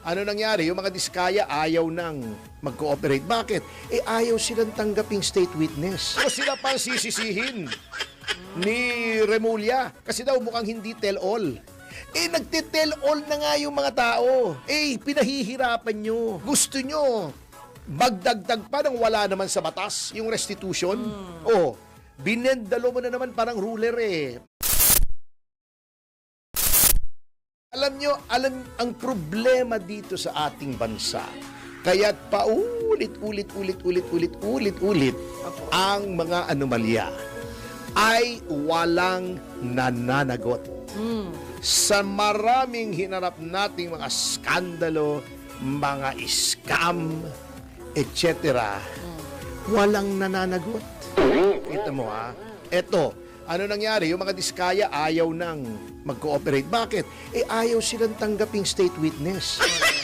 ano nangyari? Yung mga diskaya ayaw nang mag-cooperate. Bakit? Ayaw silang tanggaping state witness. So sila pa sisisihin ni Remulla kasi daw mukhang hindi tell-all. Nagte-tell all na nga yung mga tao. Pinahihirapan nyo. Gusto nyo magdagdag pa nang wala naman sa batas yung restitution. Binendalo mo na naman parang ruler Alam nyo, ang problema dito sa ating bansa, kaya't paulit-ulit ang mga anomalya ay walang nananagot. Sa maraming hinarap nating mga skandalo, mga scam, etc., walang nananagot. Kita mo Eto, ano nangyari? Yung mga diskaya ayaw nang mag-cooperate. Bakit? Ayaw silang tanggaping state witness.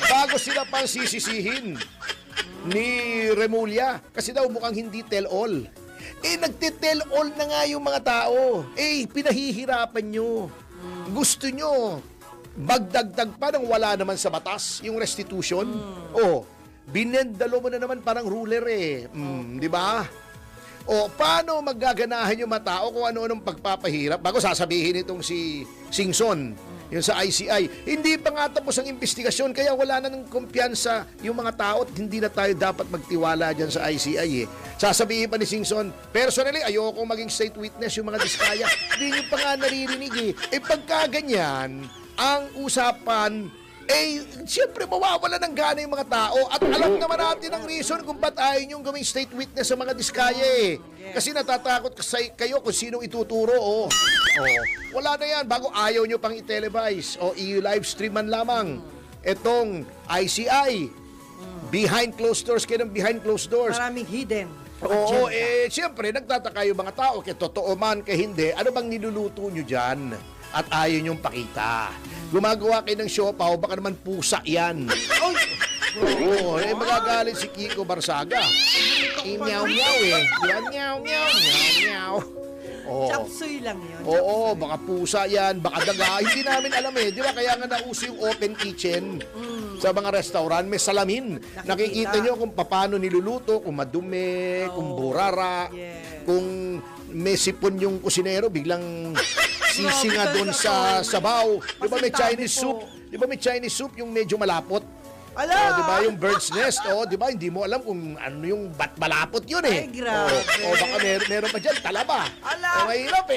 Bago sila pa sisisihin ni Remulla kasi daw mukhang hindi tell-all. Nagte-tell all na nga yung mga tao. Pinahihirapan nyo. Gusto nyo magdagdag pa nang wala naman sa batas yung restitution. Binendalo mo na naman parang ruler di ba? Paano maggaganahan yung mga tao kung ano-anong pagpapahirap bago sasabihin itong si Singson, yung sa ICI. Hindi pa nga tapos ang investigasyon kaya wala na ng kumpiyansa yung mga tao at hindi na tayo dapat magtiwala dyan sa ICI Sasabihin pa ni Singson, personally, ayoko maging state witness yung mga diskaya. Hindi nyo pa nga naririnig pagka ganyan, ang usapan siyempre mawawala ng gana yung mga tao at alam naman natin ang reason kung ba't ayaw niyong gawing state witness sa mga diskaya Kasi natatakot kayo kung sinong ituturo wala na yan bago ayaw niyo pang i-televise o i-live stream man lamang etong ICI behind closed doors kayo ng behind closed doors. Maraming hidden. Siyempre nagtataka yung mga tao kaya totoo man kaya hindi, ano bang niluluto niyo dyan at ayaw niyong pakita. Gumagawa kayo ng siopaw, baka naman pusa yan. Magagalit si Kiko Barsaga. Inyaw-nyaw Nyaw-nyaw. Chapsuy lang yun. Baka pusa yan, baka daga. Hindi namin alam di ba? Kaya nga nauso yung open kitchen sa mga restaurant. May salamin. Nakikita nyo kung paano niluluto, kung madumi, kung burara, kung may sipon yung kusinero, biglang sisinga doon sa sabaw. Di ba may Chinese soup? Di ba may Chinese soup yung medyo malapot? Di ba yung bird's nest? Di ba hindi mo alam kung ano yung malapot yun Ay, grabe. Baka meron pa dyan, talaba. Mahirap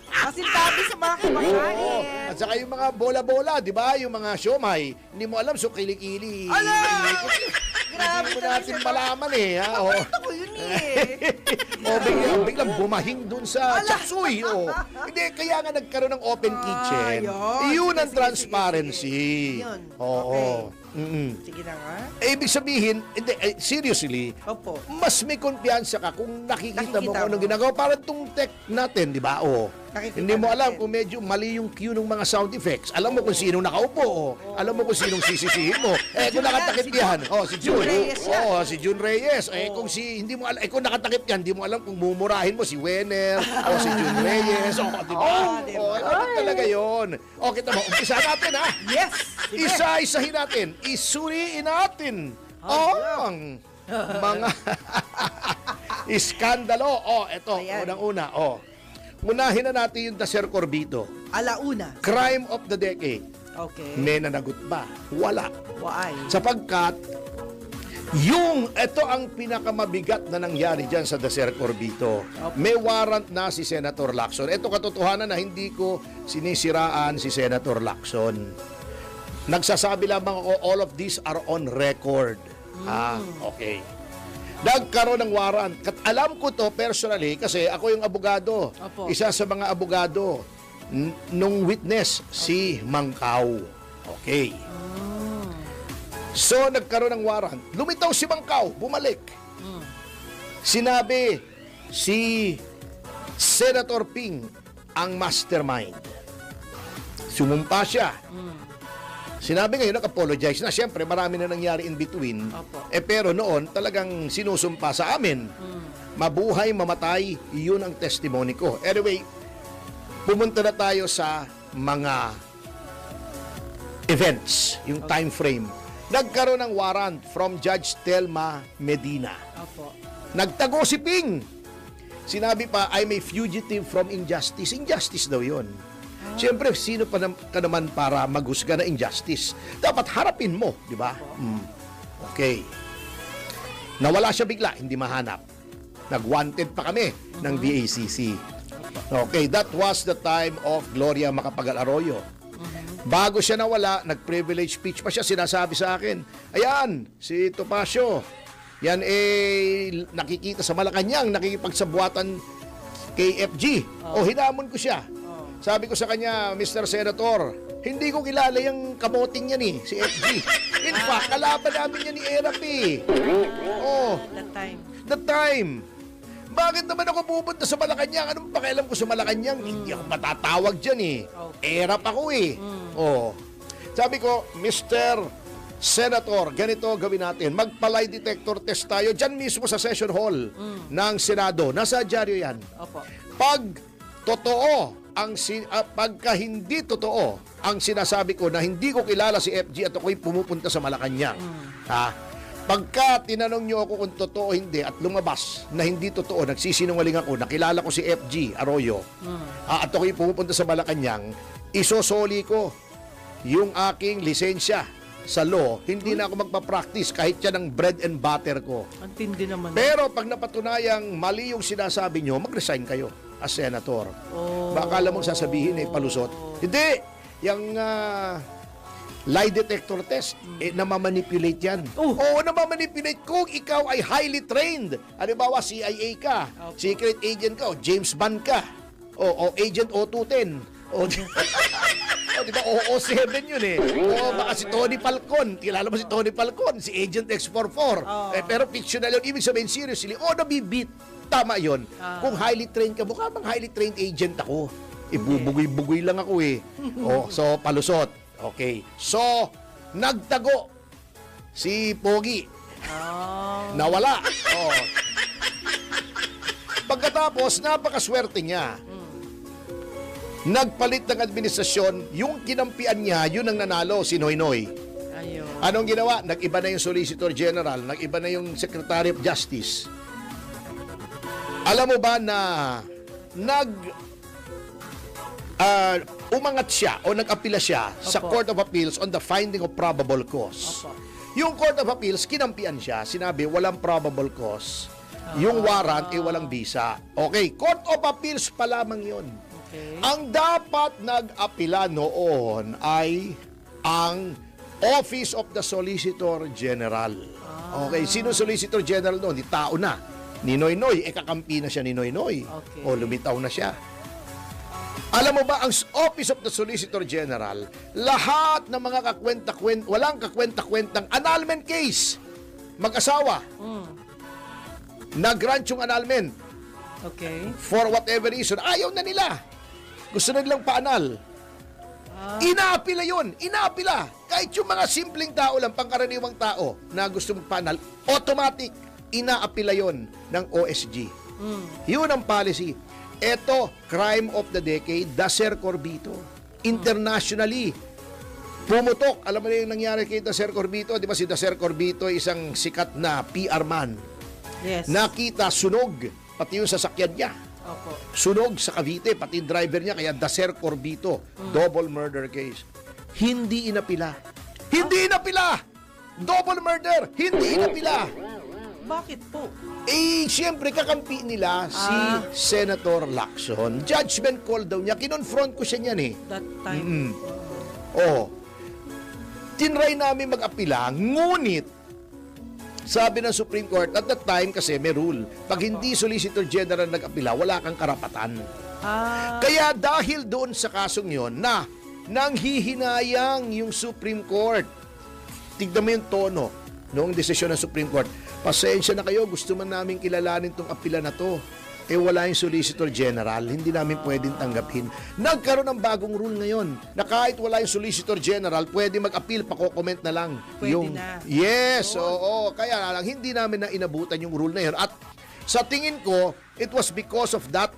Masintabi sa mga kumakain. At saka yung mga bola-bola, di ba? Yung mga siomay, hindi mo alam, so kilikili. Grabe hindi mo natin malaman Nakita ko yun biglang bumahing dun sa chapsuy. Hindi, kaya nga nagkaroon ng open kitchen. Yun ang transparency. Yun. Sige na nga. Ibig sabihin, seriously, mas may kumpiyansa ka kung nakikita mo kung anong ginagawa. Parang itong tech natin, di ba? Hindi mo alam kung medyo mali yung cue ng mga sound effects. Alam mo kung sinong nakaupo. Alam mo kung sinong sisisihin mo. Kung nakatakip yan, si June. Si June Reyes. Hindi mo alam, kung nakatakip yan, hindi mo alam kung mumurahin mo si Wenner o si June Reyes. Di ba? Ano talaga yun? Kita mo, umpisa natin Yes! Isa-isahin natin. Isuriin natin ang mga iskandalo. Ito, unang-una. Unahin na natin yung Dacer Corbito. Alauna. Crime of the decade. Okay. May nanagot ba? Wala. Why? Sapagkat, ito ang pinakamabigat na nangyari dyan sa Dacer Corbito. May warrant na si Senator Lacson. Ito katotohanan na hindi ko sinisiraan si Senator Lacson. Nagsasabi lamang ako, all of these are on record. Okay. Nagkaroon ng warrant. Alam ko to personally kasi ako yung abogado. Isa sa mga abogado nung witness, si Mangkaw. Okay. So, nagkaroon ng warrant. Lumitaw si Mangkaw, bumalik. Sinabi si Senator Ping ang mastermind. Sumumpa siya. Sinabi ngayon, nag-apologize na. Siyempre, marami na nangyari in between. Pero noon, talagang sinusumpa sa amin. Mabuhay, mamatay, yun ang testimony ko. Anyway, pumunta na tayo sa mga events, yung time frame. Nagkaroon ng warrant from Judge Telma Medina. Opo. Nagtago si Ping. Sinabi pa, I'm a fugitive from injustice. Injustice daw yun. Siyempre, sino pa ka naman para maghusga na injustice? Dapat harapin mo, di ba? Okay. Nawala siya bigla, hindi mahanap. Nag-wanted pa kami ng DACC. Okay, that was the time of Gloria Macapagal Arroyo. Bago siya nawala, nag-privilege speech pa siya, sinasabi sa akin, ayan, si Topacio, yan nakikita sa Malacanang, nakikipagsabuatan kay FG. O hinamon ko siya. Sabi ko sa kanya, Mr. Senator, hindi ko kilala yung kamoting yan si FG. In fact, kalaban namin yan ni Erap That time. Bakit naman ako pupunta sa Malacanang? Anong pakialam ko sa Malacanang? Hindi ako matatawag dyan Erap ako Sabi ko, Mr. Senator, ganito gawin natin. Magpa-lie detector test tayo dyan mismo sa session hall ng Senado. Nasa dyaryo yan. Opo. Pag totoo, pagka hindi totoo ang sinasabi ko na hindi ko kilala si FG at ako'y pumupunta sa Malacanang. Pagka tinanong niyo ako kung totoo o hindi at lumabas na hindi totoo, nagsisinungaling ako, nakilala ko si FG Arroyo, at ako'y pumupunta sa Malacanang, isosoli ko yung aking lisensya sa law, hindi na ako magpa-practice kahit yan ang bread and butter ko. Ang tindi naman. Pero pag napatunayang mali yung sinasabi nyo, mag-resign kayo as senator. Baka alam mong sasabihin palusot. Hindi! Yung lie detector test, namamanipulate yan. Oo, namamanipulate kung ikaw ay highly trained. Halimbawa, CIA ka, secret agent ka, o James Bond ka, o Agent O210. Diba? OO7 yun baka si Tony Falcon. Kilala mo si Tony Falcon, si Agent X44. Pero fictional yun. Ibig sabihin, seriously, nabibit. Tama yun. Kung highly trained ka, mukha bang highly trained agent ako? Bubugoy-bugoy lang ako so, palusot. Okay. So, nagtago si Pogi. Nawala. Pagkatapos, napakaswerte niya. Nagpalit ng administrasyon, yung kinampian niya, yun ang nanalo, si Noynoy. Anong ginawa? Nag-iba na yung Solicitor General, nag-iba na yung Secretary of Justice. Alam mo ba na umangat siya o nag-apila siya sa Court of Appeals on the finding of probable cause. Yung Court of Appeals, kinampian siya. Sinabi, walang probable cause. Yung warrant, walang visa. Okay, Court of Appeals pa lamang yun. Ang dapat nag-apila noon ay ang Office of the Solicitor General. Okay, sino Solicitor General noon? Di tao na. Ni Noynoy, kakampi na siya ni Noynoy. Lumitaw na siya. Alam mo ba, ang Office of the Solicitor General, lahat ng mga walang kakwenta-kwentang annulment case, mag-asawa, nag-grant yung annulment. For whatever reason, ayaw na nila. Gusto na nilang paanal. Inaapila yun. Inaapila. Kahit yung mga simpleng tao lang, pangkaraniwang tao na gusto magpaanal, automatic, inaapila yun ng OSG. Yun ang policy. Ito, crime of the decade, Dacer Corbito. Internationally, pumutok. Alam mo na yung nangyari kay Dacer Corbito? Di ba si Dacer Corbito isang sikat na PR man? Yes. Nakita, sunog. Pati yung sasakyan niya. Sunog sa Cavite, pati yung driver niya, kaya Dacer Corbito, double murder case. Hindi inapila. Hindi inapila! Double murder! Hindi inapila! Bakit po? Siyempre, kakampi nila si Senator Lacson. Judgment call daw niya. Kinonfront ko siya niyan That time. Tinry namin mag-apila, ngunit sabi ng Supreme Court, at that time kasi may rule, pag hindi Solicitor General nag-apila, wala kang karapatan. Kaya dahil doon sa kasong yon na nanghihinayang yung Supreme Court, tignan mo yung tono noong desisyon ng Supreme Court, pasensya na kayo, gusto man namin kilalanin tong apila na to. Wala yung Solicitor General, hindi namin pwedeng tanggapin. Nagkaroon ng bagong rule ngayon na kahit wala yung Solicitor General, pwede mag-appeal, pako-comment na lang. Pwede na. Yes, oo. Kaya lang, hindi namin na inabutan yung rule na yun. At sa tingin ko, it was because of that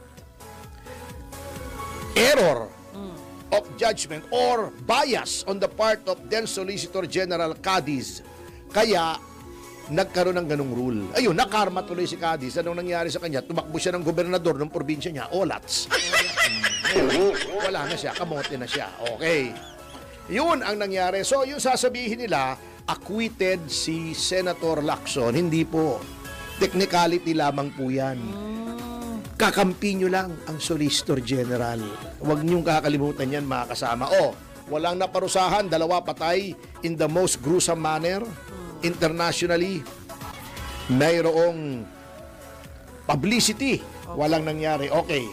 error of judgment or bias on the part of then Solicitor General Cadiz. Kaya, nagkaroon ng ganung rule. Ayun, nakarma tuloy si Cadiz. Anong nangyari sa kanya? Tumakbo siya ng gobernador ng probinsya niya, Olats. Wala na siya, kamote na siya. Okay. Yun ang nangyari. So, yung sasabihin nila, acquitted si Senator Lacson. Hindi po. Technicality lamang po yan. Kakampi nyo lang ang Solicitor General. Huwag niyong kakalimutan yan, mga kasama. Walang naparusahan, 2 patay in the most gruesome manner. Internationally, mayroong publicity. Walang nangyari. Okay.